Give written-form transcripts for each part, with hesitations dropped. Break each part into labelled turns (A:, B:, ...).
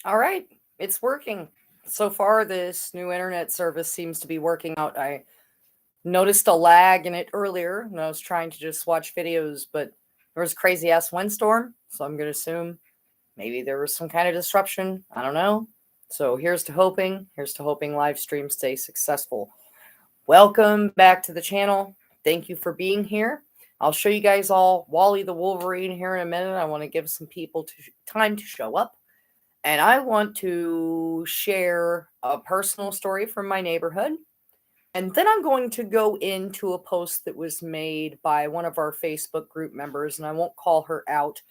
A: All right, it's working. So far, this new internet service seems to be working out. I noticed a lag in it earlier when I was trying to just watch videos, but there was a crazy ass windstorm, so I'm going to assume maybe there was some kind of disruption. I don't know. So here's to hoping. Here's to hoping live streams stay successful. Welcome back to the channel. Thank you for being here. I'll show you guys all Wally the Wolverine here in a minute. I want to give some people time to show up. And I want to share a personal story from my neighborhood. And then I'm going to go into a post that was made by one of our Facebook group members, and I won't call her out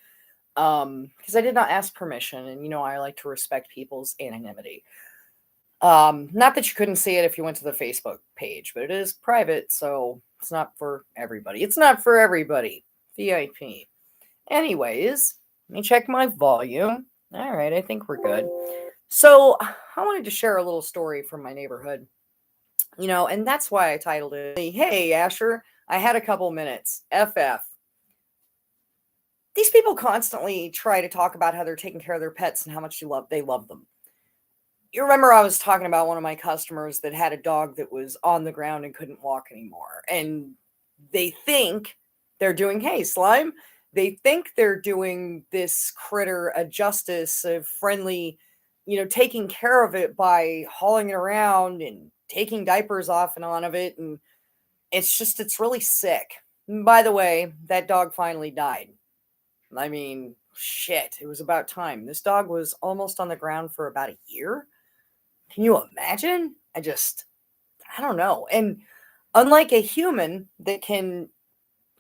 A: because I did not ask permission. And, I like to respect people's anonymity. Not that you couldn't see it if you went to the Facebook page, but it is private, so it's not for everybody. It's not for everybody. VIP. Anyways, let me check my volume. All right, I think we're good. So, I wanted to share a little story from my neighborhood. And that's why I titled it, Hey, Asher, I had a couple minutes. FF. These people constantly try to talk about how they're taking care of their pets and how much they love them. You remember I was talking about one of my customers that had a dog that was on the ground and couldn't walk anymore. And they think they're doing, hey, Slime, they think they're doing this critter a justice, a friendly, taking care of it by hauling it around and taking diapers off and on of it. And it's really sick. And by the way, that dog finally died. I mean, shit, it was about time. This dog was almost on the ground for about a year. Can you imagine? I don't know. And unlike a human that can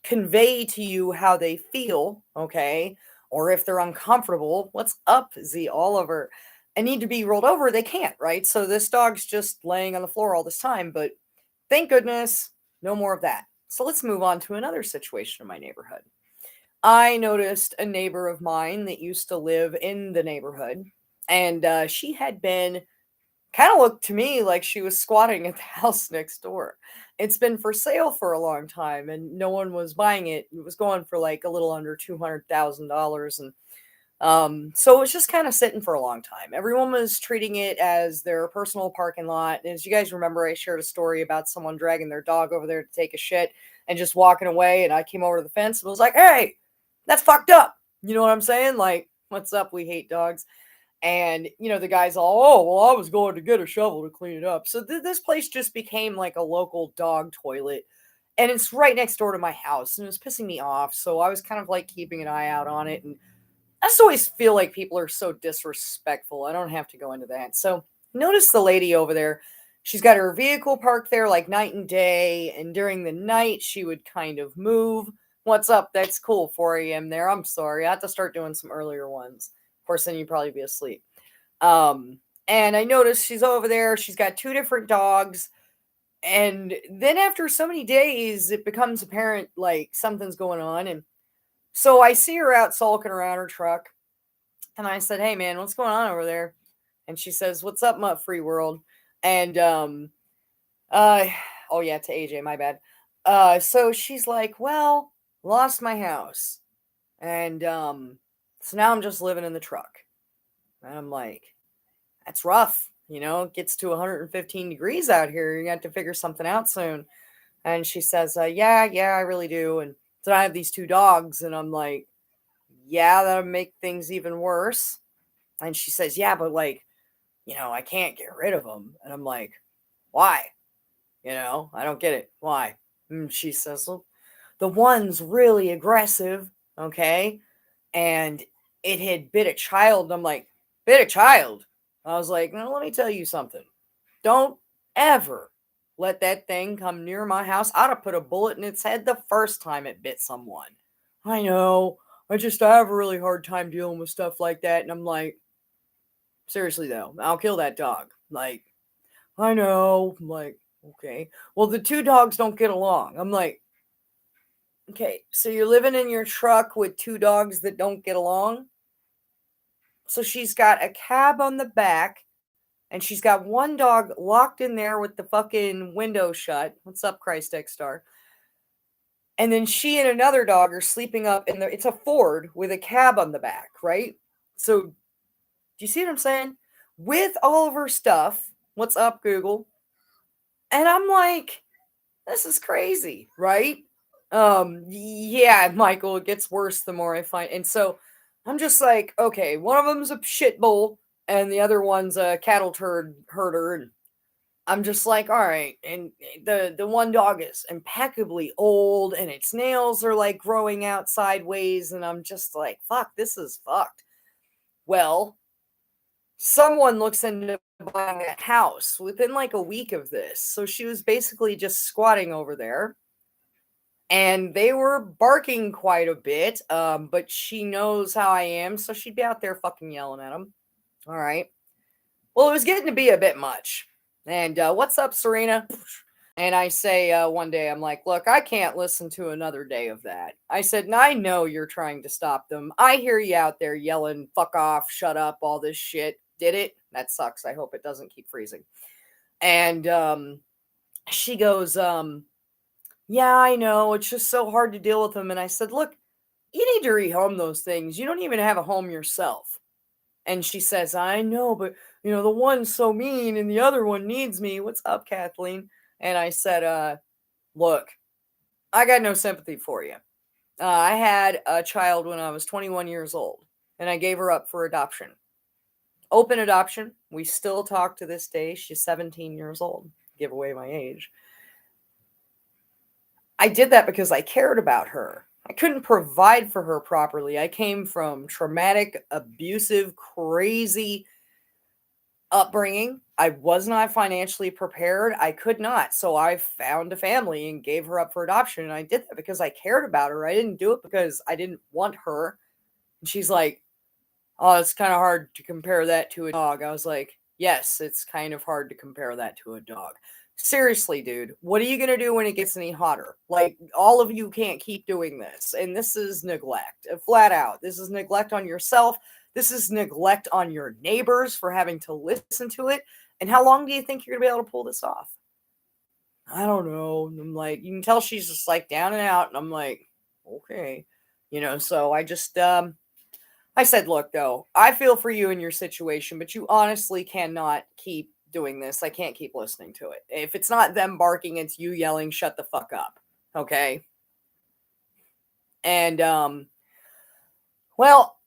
A: convey to you how they feel, okay, or if they're uncomfortable, what's up, Z Oliver? I need to be rolled over. They can't, right? So this dog's just laying on the floor all this time, but thank goodness, no more of that. So let's move on to another situation in my neighborhood. I noticed a neighbor of mine that used to live in the neighborhood, and she had been kind of looked to me like she was squatting at the house next door. It's been for sale for a long time and no one was buying it. It was going for like a little under $200,000. And so it was just kind of sitting for a long time. Everyone was treating it as their personal parking lot. And as you guys remember, I shared a story about someone dragging their dog over there to take a shit and just walking away. And I came over to the fence and was like, hey, that's fucked up. You know what I'm saying? Like, what's up? We hate dogs. And, the guy's all, oh, well, I was going to get a shovel to clean it up. So this place just became like a local dog toilet. And it's right next door to my house. And it was pissing me off. So I was kind of like keeping an eye out on it. And I just always feel like people are so disrespectful. I don't have to go into that. So notice the lady over there. She's got her vehicle parked there like night and day. And during the night, she would kind of move. What's up? That's cool. 4 a.m. there. I'm sorry. I have to start doing some earlier ones. Of course, then you'd probably be asleep. And I noticed she's over there. She's got 2 different dogs. And then after so many days, it becomes apparent like something's going on. And so I see her out sulking around her truck. And I said, hey, man, what's going on over there? And she says, what's up, Mutt Free World? And, oh, yeah, to AJ, my bad. So she's like, well, lost my house. And, so now I'm just living in the truck. And I'm like, that's rough. It gets to 115 degrees out here. You're going to have to figure something out soon. And she says, yeah, I really do. And then I have these 2 dogs. And I'm like, yeah, that'll make things even worse. And she says, yeah, but like, I can't get rid of them. And I'm like, why? I don't get it. Why? And she says, well, the one's really aggressive. Okay. And it had bit a child. And I'm like, bit a child? I was like, no, let me tell you something. Don't ever let that thing come near my house. I'd have put a bullet in its head the first time it bit someone. I know. I have a really hard time dealing with stuff like that. And I'm like, seriously though, I'll kill that dog. Like, I know. I'm like, okay. Well, the 2 dogs don't get along. I'm like, okay, so you're living in your truck with 2 dogs that don't get along? So she's got a cab on the back, and she's got 1 dog locked in there with the fucking window shut. What's up, Christ X Star? And then she and another dog are sleeping up in it's a Ford with a cab on the back, right? So Do you see what I'm saying? With all of her stuff. What's up, Google? And I'm like, this is crazy, right? Yeah, Michael, it gets worse the more I find. And so I'm just like, okay, one of them's a shit bowl and the other one's a cattle turd herder. And I'm just like, all right. And the one dog is impeccably old and its nails are like growing out sideways. And I'm just like, fuck, this is fucked. Well, someone looks into buying that house within like a week of this. So she was basically just squatting over there and they were barking quite a bit. But she knows how I am, so she'd be out there fucking yelling at them. All right. Well, it was getting to be a bit much. And what's up, Serena? And I say one day, I'm like, look, I can't listen to another day of that. I said, and I know you're trying to stop them. I hear you out there yelling, fuck off, shut up, all this shit. Did it? That sucks. I hope it doesn't keep freezing. And she goes, yeah, I know. It's just so hard to deal with them. And I said, look, you need to rehome those things. You don't even have a home yourself. And she says, I know, but the one's so mean and the other one needs me. What's up, Kathleen? And I said, look, I got no sympathy for you. I had a child when I was 21 years old and I gave her up for adoption. Open adoption. We still talk to this day. She's 17 years old. Give away my age. I did that because I cared about her. I couldn't provide for her properly. I came from traumatic, abusive, crazy upbringing. I was not financially prepared. I could not. So I found a family and gave her up for adoption. And I did that because I cared about her. I didn't do it because I didn't want her. And she's like, oh, it's kind of hard to compare that to a dog. I was like, yes, it's kind of hard to compare that to a dog. Seriously, dude, what are you going to do when it gets any hotter? Like, all of you can't keep doing this. And this is neglect, flat out. This is neglect on yourself. This is neglect on your neighbors for having to listen to it. And how long do you think you're going to be able to pull this off? I don't know. I'm like, you can tell she's just like down and out. And I'm like, okay. So I just, I said, look, though, I feel for you in your situation, but you honestly cannot keep doing this. I can't keep listening to it. If it's not them barking, it's you yelling, shut the fuck up. Okay. And, well,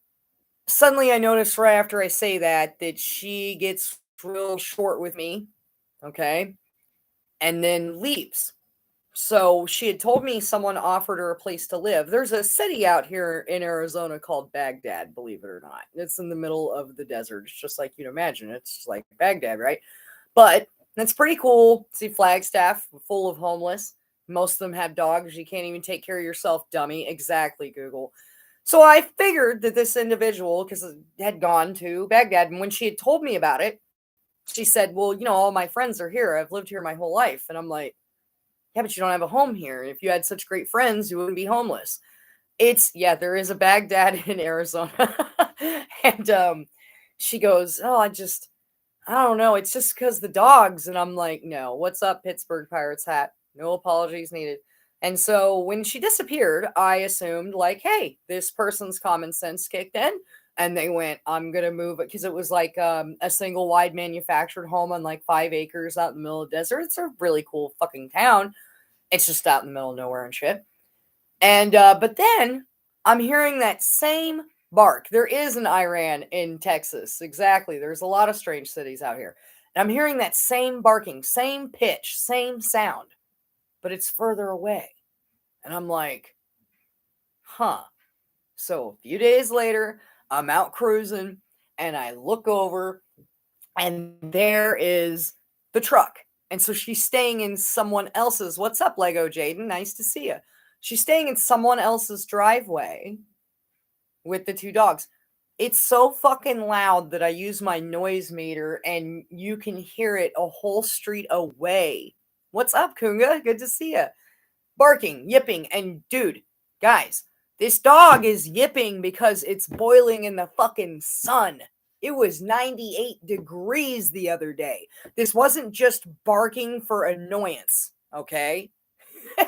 A: suddenly I notice right after I say that she gets real short with me. Okay. And then leaves. So she had told me someone offered her a place to live. There's a city out here in Arizona called Baghdad, believe it or not. It's in the middle of the desert. It's just like you'd imagine. It's like Baghdad, right? But it's pretty cool. See Flagstaff full of homeless. Most of them have dogs. You can't even take care of yourself, dummy. Exactly, Google. So I figured that this individual, because it had gone to Baghdad, and when she had told me about it, she said, well, all my friends are here. I've lived here my whole life. And I'm like, yeah, but you don't have a home here. If you had such great friends, you wouldn't be homeless. There is a Baghdad in Arizona. And she goes, oh, I don't know. It's just because the dogs. And I'm like, no, what's up, Pittsburgh Pirates hat? No apologies needed. And so when she disappeared, I assumed like, hey, this person's common sense kicked in. And they went, I'm going to move it because it was like a single wide manufactured home on like 5 acres out in the middle of the desert. It's a really cool fucking town. It's just out in the middle of nowhere and shit. And, but then I'm hearing that same bark. There is an Iran in Texas. Exactly. There's a lot of strange cities out here. And I'm hearing that same barking, same pitch, same sound, but it's further away. And I'm like, huh. So a few days later, I'm out cruising and I look over and there is the truck. And so she's staying in someone else's. What's up, Lego Jaden? Nice to see you. She's staying in someone else's driveway with the 2 dogs. It's so fucking loud that I use my noise meter and you can hear it a whole street away. What's up, Kunga? Good to see you. Barking, yipping, and dude, guys, this dog is yipping because it's boiling in the fucking sun. It was 98 degrees the other day. This wasn't just barking for annoyance, okay?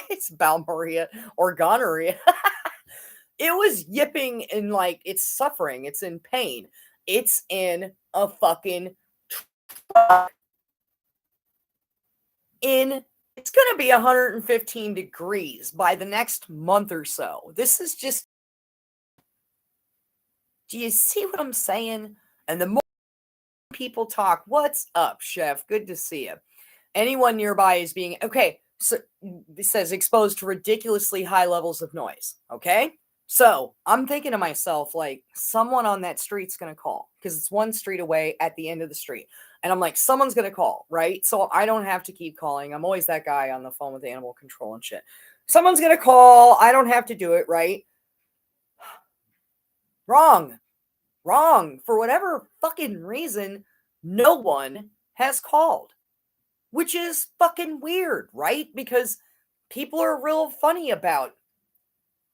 A: It's Balmaria or gonorrhea. It was yipping and like it's suffering, it's in pain. It's in a fucking truck. It's going to be 115 degrees by the next month or so. This is just, do you see what I'm saying? And the more people talk, what's up, chef? Good to see you. Anyone nearby is being, okay, so it says exposed to ridiculously high levels of noise. Okay. So I'm thinking to myself, like, someone on that street's going to call because it's one street away at the end of the street. And I'm like, someone's going to call, right? So I don't have to keep calling. I'm always that guy on the phone with animal control and shit. Someone's going to call. I don't have to do it, right? Wrong. For whatever fucking reason, no one has called, which is fucking weird, right? Because people are real funny about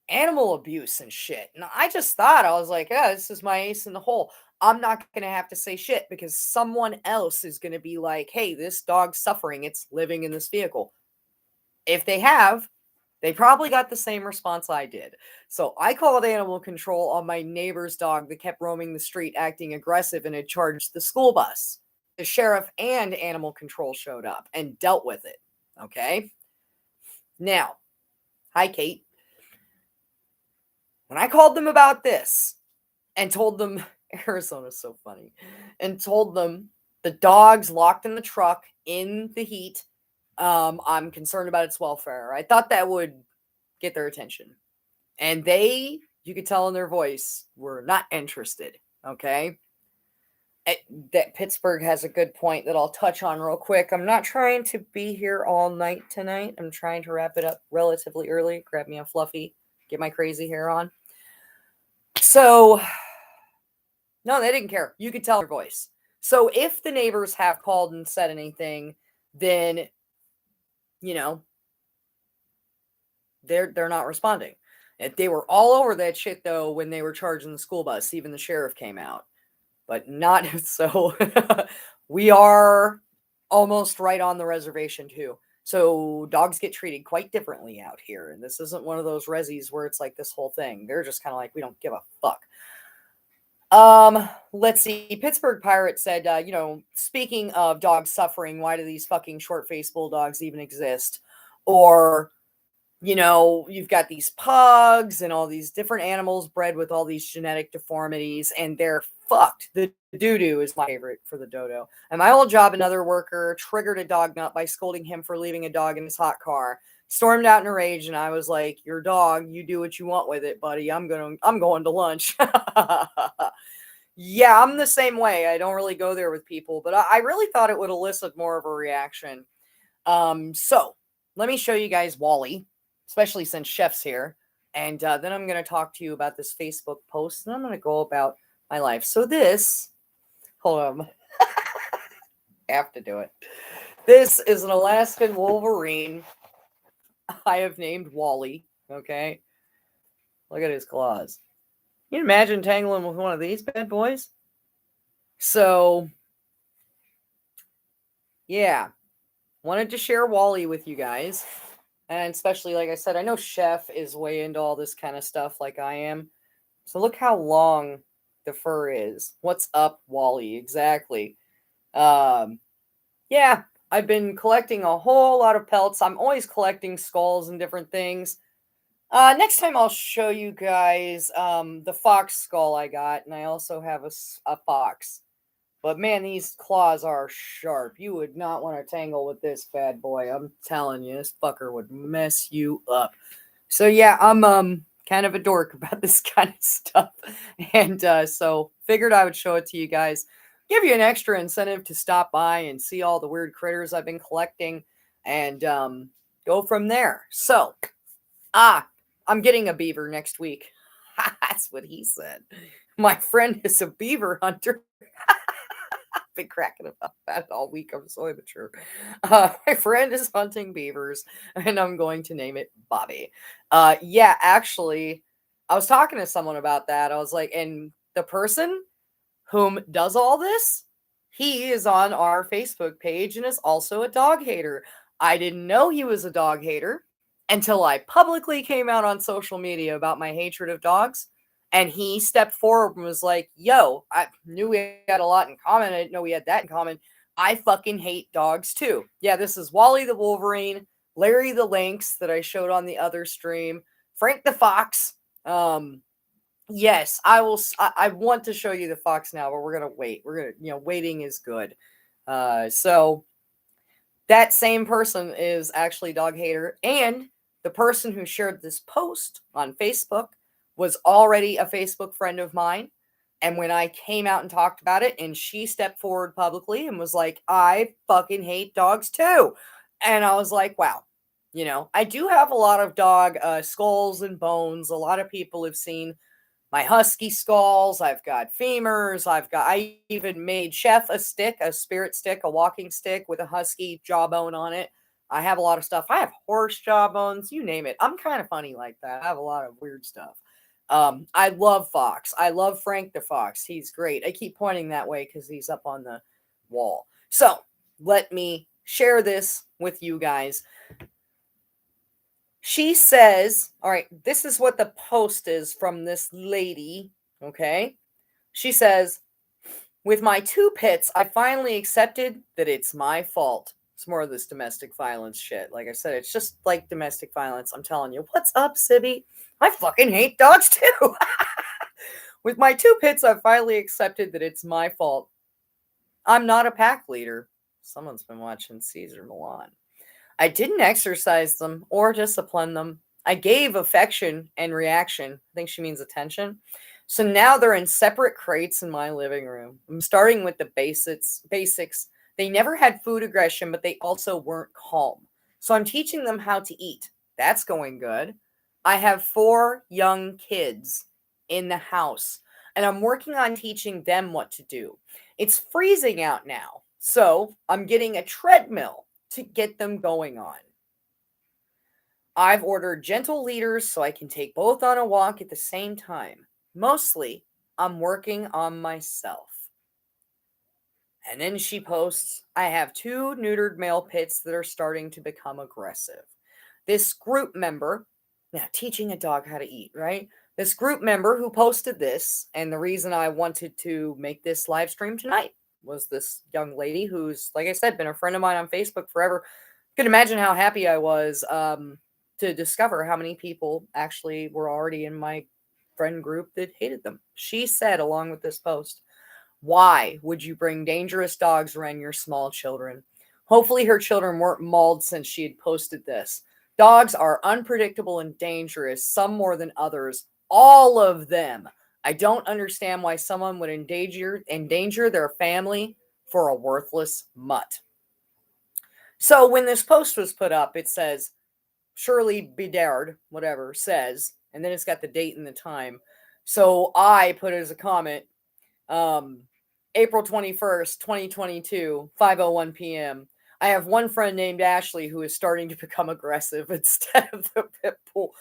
A: animal abuse and shit. And I just thought, I was like, yeah, this is my ace in the hole. I'm not going to have to say shit because someone else is going to be like, hey, this dog's suffering. It's living in this vehicle. If they have, they probably got the same response I did. So I called animal control on my neighbor's dog that kept roaming the street, acting aggressive, and had charged the school bus. The sheriff and animal control showed up and dealt with it. Okay. Now, hi, Kate. When I called them about this and told them, Arizona's so funny, and told them the dog's locked in the truck in the heat, I'm concerned about its welfare. I thought that would get their attention. And they, you could tell in their voice, were not interested. Okay. That Pittsburgh has a good point that I'll touch on real quick. I'm not trying to be here all night tonight. I'm trying to wrap it up relatively early. Grab me a fluffy, get my crazy hair on. So, no, they didn't care. You could tell their voice. So if the neighbors have called and said anything, then, you know, they're not responding. If they were all over that shit, though, when they were charging the school bus, even the sheriff came out. But not so. We are almost right on the reservation, too. So dogs get treated quite differently out here. And this isn't one of those resis where it's like this whole thing. They're just kind of like, we don't give a fuck. Let's see. Pittsburgh Pirate said, speaking of dogs suffering, why do these fucking short-faced bulldogs even exist? Or, you've got these pugs and all these different animals bred with all these genetic deformities, and they're fucked. The doo-doo is my favorite for the dodo. At my old job, another worker triggered a dog nut by scolding him for leaving a dog in his hot car. Stormed out in a rage, and I was like, your dog, you do what you want with it, buddy. I'm going to lunch. Yeah, I'm the same way. I don't really go there with people, but I really thought it would elicit more of a reaction. So let me show you guys Wally, especially since Chef's here. And then I'm going to talk to you about this Facebook post, and I'm going to go about my life. So hold on. Have to do it. This is an Alaskan Wolverine. I have named Wally. Okay. Look at his claws. Can you imagine tangling with one of these bad boys? So, yeah. Wanted to share Wally with you guys. And especially, like I said, I know Chef is way into all this kind of stuff like I am. So look how long the fur is. What's up, Wally? Exactly. Yeah, I've been collecting a whole lot of pelts. I'm always collecting skulls and different things. Next time I'll show you guys the fox skull I got, and I also have a fox. But man, these claws are sharp. You would not want to tangle with this bad boy. I'm telling you, this fucker would mess you up. So yeah, I'm kind of a dork about this kind of stuff. And so figured I would show it to you guys. Give you an extra incentive to stop by and see all the weird critters I've been collecting and go from there. So, I'm getting a beaver next week. That's what he said. My friend is a beaver hunter. I've been cracking about that all week. I'm so immature. My friend is hunting beavers, and I'm going to name it Bobby. Yeah, actually, I was talking to someone about that. I was like, and the person whom does all this, he is on our Facebook page and is also a dog hater. I didn't know he was a dog hater until I publicly came out on social media about my hatred of dogs. And he stepped forward and was like, yo, I knew we had a lot in common. I didn't know we had that in common. I fucking hate dogs too. Yeah, this is Wally the Wolverine, Larry the Lynx that I showed on the other stream, Frank the Fox. Yes, I will. I want to show you the fox now, but we're going to wait. We're going to, waiting is good. So that same person is actually dog hater. And the person who shared this post on Facebook was already a Facebook friend of mine. And when I came out and talked about it, and she stepped forward publicly and was like, I fucking hate dogs too. And I was like, wow, I do have a lot of dog skulls and bones. A lot of people have seen my husky skulls. I've got femurs. I even made Chef a stick, a spirit stick, a walking stick with a husky jawbone on it. I have a lot of stuff. I have horse jawbones, you name it. I'm kind of funny like that. I have a lot of weird stuff. I love Fox. I love Frank the Fox. He's great. I keep pointing that way because he's up on the wall. So let me share this with you guys. She says, all right, this is what the post is from this lady, okay? She says, with my 2 pits, I finally accepted that it's my fault. It's more of this domestic violence shit. Like I said, it's just like domestic violence. I'm telling you. What's up, Sibby? I fucking hate dogs too. With my 2 pits, I finally accepted that it's my fault. I'm not a pack leader. Someone's been watching Caesar Milan. I didn't exercise them or discipline them. I gave affection and reaction. I think she means attention. So now they're in separate crates in my living room. I'm starting with the basics. They never had food aggression, but they also weren't calm. So I'm teaching them how to eat. That's going good. I have 4 young kids in the house, and I'm working on teaching them what to do. It's freezing out now, so I'm getting a treadmill to get them going on. I've ordered gentle leaders so I can take both on a walk at the same time. Mostly, I'm working on myself. And then she posts, I have 2 neutered male pits that are starting to become aggressive. This group member, now teaching a dog how to eat, right? This group member who posted this, and the reason I wanted to make this live stream tonight was this young lady who's, like I said, been a friend of mine on Facebook forever. You can imagine how happy I was to discover how many people actually were already in my friend group that hated them. She said, along with this post, why would you bring dangerous dogs around your small children? Hopefully her children weren't mauled since she had posted this. Dogs are unpredictable and dangerous, some more than others. All of them. I don't understand why someone would endanger their family for a worthless mutt. So when this post was put up, it says, Shirley Bedard, whatever, says, and then it's got the date and the time. So I put it as a comment, April 21st, 2022, 5:01 p.m. I have one friend named Ashley who is starting to become aggressive instead of the pit bull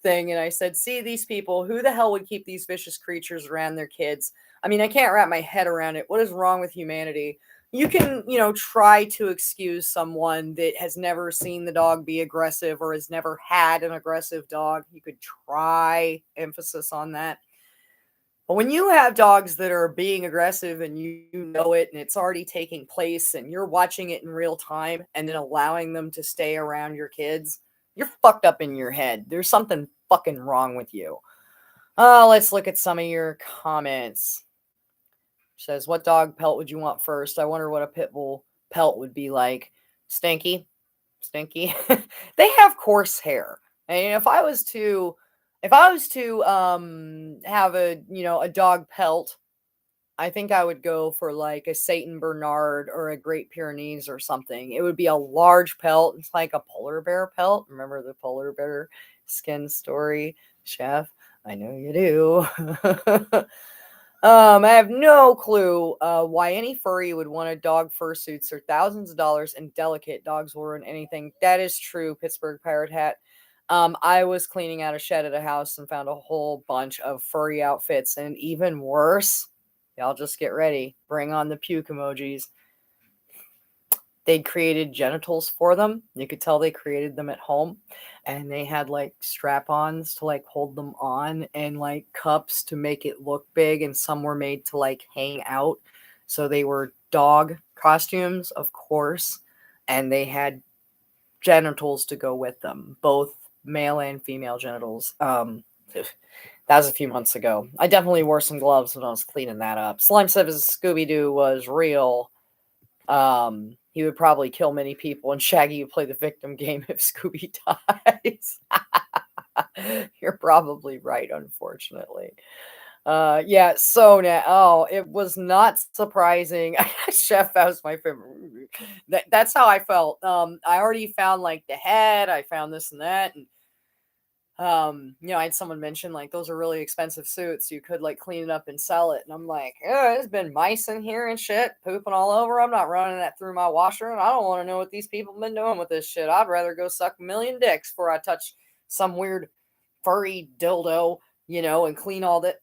A: thing. And I said, see, these people, who the hell would keep these vicious creatures around their kids? I mean, I can't wrap my head around it. What is wrong with humanity? You can, try to excuse someone that has never seen the dog be aggressive or has never had an aggressive dog. You could try, emphasis on that. But when you have dogs that are being aggressive and you know it and it's already taking place and you're watching it in real time and then allowing them to stay around your kids, you're fucked up in your head. There's something fucking wrong with you. Let's look at some of your comments. Says, what dog pelt would you want first? I wonder what a pit bull pelt would be like. Stinky. They have coarse hair. And if I was to have a dog pelt, I think I would go for like a Saint Bernard or a Great Pyrenees or something. It would be a large pelt. It's like a polar bear pelt. Remember the polar bear skin story, Chef? I know you do. I have no clue why any furry would want a dog fursuits. They're thousands of dollars and delicate. Dogs will ruin anything. That is true, Pittsburgh Pirate Hat. I was cleaning out a shed at a house and found a whole bunch of furry outfits. And even worse, y'all just get ready. Bring on the puke emojis. they created genitals for them. You could tell they created them at home. And they had like strap-ons to like hold them on and like cups to make it look big. And some were made to like hang out. So they were dog costumes, of course. And they had genitals to go with them, both male and female genitals. That was a few months ago. I definitely wore some gloves when I was cleaning that up. Slime says Scooby Doo was real. He would probably kill many people, and Shaggy would play the victim game if Scooby dies. You're probably right, unfortunately. Yeah, so now, oh, it was not surprising. Chef, that was my favorite. That's how I felt. I already found like the head, I found this and that, and I had someone mention like those are really expensive suits. You could like clean it up and sell it. And I'm like, there's been mice in here and shit, pooping all over. I'm not running that through my washer, and I don't want to know what these people have been doing with this shit. I'd rather go suck a million dicks before I touch some weird furry dildo, and clean all that.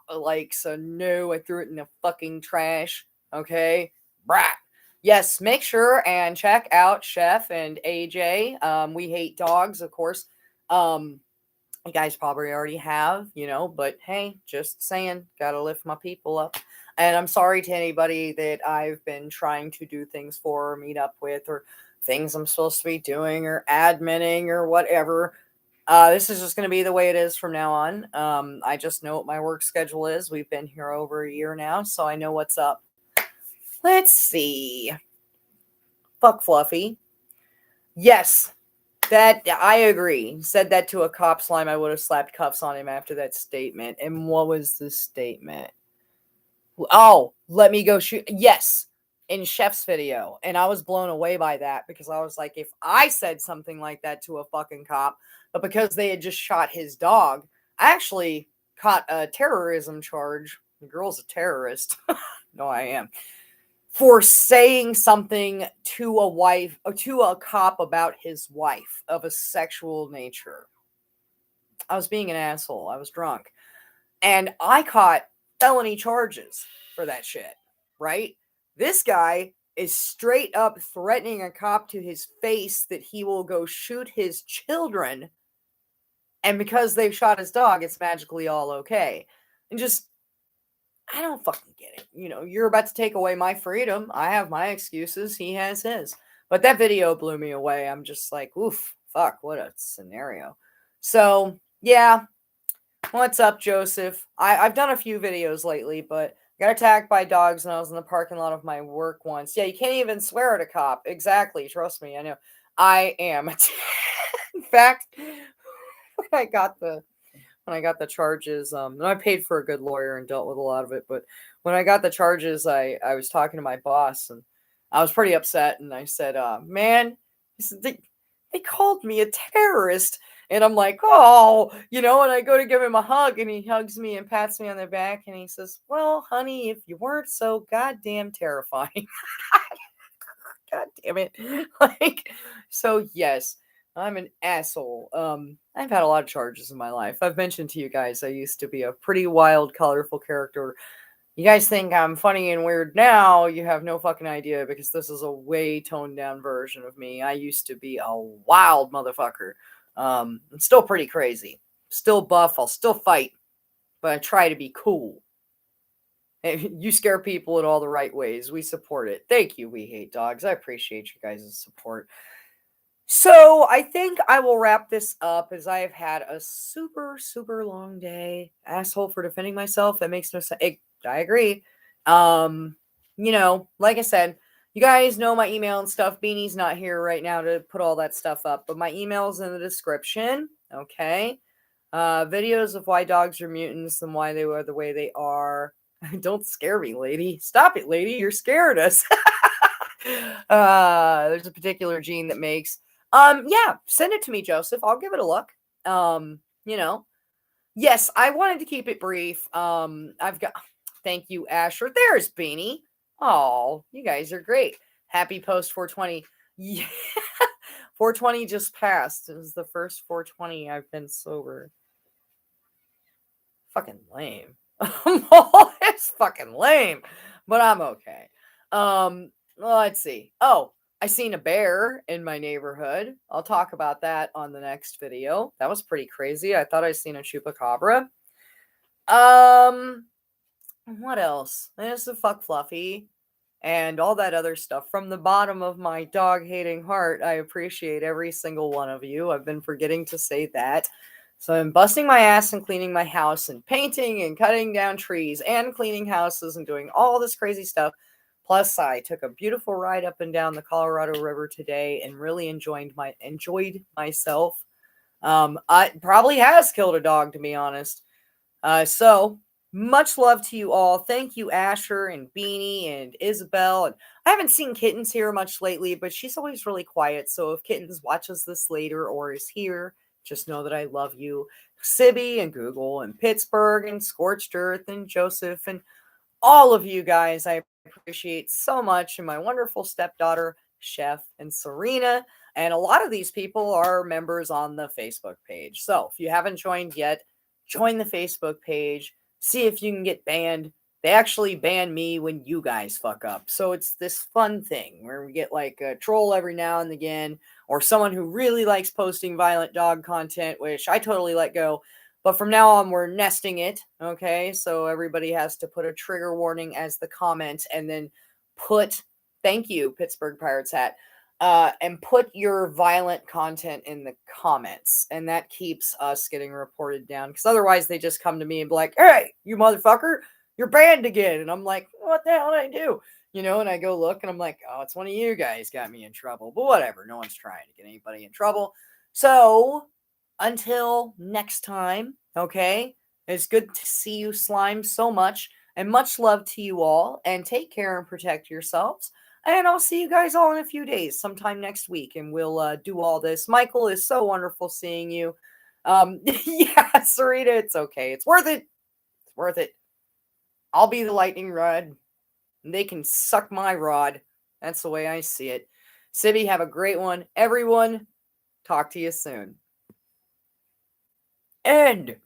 A: Like, so no, I threw it in the fucking trash. Okay. Brat. Yes, make sure and check out Chef and AJ. We hate dogs, of course. You guys probably already have, but hey, just saying, gotta lift my people up. And I'm sorry to anybody that I've been trying to do things for or meet up with or things I'm supposed to be doing or adminning or whatever. This is just going to be the way it is from now on. I just know what my work schedule is. We've been here over a year now, so I know what's up. Let's see. Fuck Fluffy. Yes. That I agree. Said that to a cop, Slime. I would have slapped cuffs on him after that statement. And what was the statement? Oh, let me go shoot. Yes, in Chef's video. And I was blown away by that because I was like, if I said something like that to a fucking cop, but because they had just shot his dog, I actually caught a terrorism charge. The girl's a terrorist. No, I am. For saying something to a wife or to a cop about his wife of a sexual nature. I was being an asshole. I was drunk. And I caught felony charges for that shit, right? This guy is straight up threatening a cop to his face that he will go shoot his children. And because they've shot his dog, it's magically all okay. And just, I don't fucking get it. You're about to take away my freedom. I have my excuses. He has his. But that video blew me away. I'm just like, oof, fuck, what a scenario. So, yeah. What's up, Joseph? I've done a few videos lately, but I got attacked by dogs when I was in the parking lot of my work once. Yeah, you can't even swear at a cop. Exactly. Trust me, I know. I am. In fact, when I got the charges, and I paid for a good lawyer and dealt with a lot of it, but when I got the charges, I was talking to my boss and I was pretty upset, and I said, man, they called me a terrorist. And I'm like, oh, and I go to give him a hug and he hugs me and pats me on the back and he says, well, honey, if you weren't so goddamn terrifying. God damn it. So yes, I'm an asshole. I've had a lot of charges in my life. I've mentioned to you guys I used to be a pretty wild, colorful character. You guys think I'm funny and weird now, you have no fucking idea because this is a way toned down version of me. I used to be a wild motherfucker. I'm still pretty crazy. Still buff, I'll still fight, but I try to be cool. You scare people in all the right ways. We support it. Thank you, We Hate Dogs. I appreciate you guys' support. So I think I will wrap this up as I have had a super, super long day. Asshole for defending myself. That makes no sense. I agree. Like I said, you guys know my email and stuff. Beanie's not here right now to put all that stuff up, but my email's in the description. Okay. Videos of why dogs are mutants and why they are the way they are. Don't scare me, lady. Stop it, lady. You're scaring us. There's a particular gene that makes yeah, send it to me, Joseph. I'll give it a look. Yes, I wanted to keep it brief. I've got thank you, Asher. There's Beanie. Oh, you guys are great. Happy post 420. Yeah. 420 just passed. It was the first 420 I've been sober. Fucking lame. It's fucking lame. But I'm okay. Let's see. Oh, I seen a bear in my neighborhood. I'll talk about that on the next video. That was pretty crazy. I thought I seen a chupacabra. Um, what else? There's the fuck Fluffy and all that other stuff. From the bottom of my dog hating heart, I appreciate every single one of you. I've been forgetting to say that. So I'm busting my ass and cleaning my house and painting and cutting down trees and cleaning houses and doing all this crazy stuff. Plus, I took a beautiful ride up and down the Colorado River today and really enjoyed myself. I probably has killed a dog, to be honest. So much love to you all. Thank you, Asher and Beanie and Isabel. And I haven't seen Kittens here much lately, but she's always really quiet. So if Kittens watches this later or is here, just know that I love you. Sibby and Google and Pittsburgh and Scorched Earth and Joseph and all of you guys. I appreciate so much. And my wonderful stepdaughter, Chef, and Serena. And a lot of these people are members on the Facebook page. So if you haven't joined yet, join the Facebook page. See if you can get banned. They actually ban me when you guys fuck up. So it's this fun thing where we get like a troll every now and again, or someone who really likes posting violent dog content, which I totally let go. But from now on, we're nesting it, okay? So everybody has to put a trigger warning as the comment and then put, thank you, Pittsburgh Pirates hat, and put your violent content in the comments. And that keeps us getting reported down. Because otherwise, they just come to me and be like, hey, you motherfucker, you're banned again. And I'm like, what the hell did I do? You know, and I go look and I'm like, oh, it's one of you guys got me in trouble. But whatever, no one's trying to get anybody in trouble. So until next time, okay? It's good to see you, Slime, so much. And much love to you all. And take care and protect yourselves. And I'll see you guys all in a few days, sometime next week. And we'll do all this. Michael, is so wonderful seeing you. Yeah, Serena, it's okay. It's worth it. It's worth it. I'll be the lightning rod. And they can suck my rod. That's the way I see it. Sibby, have a great one. Everyone, talk to you soon. End.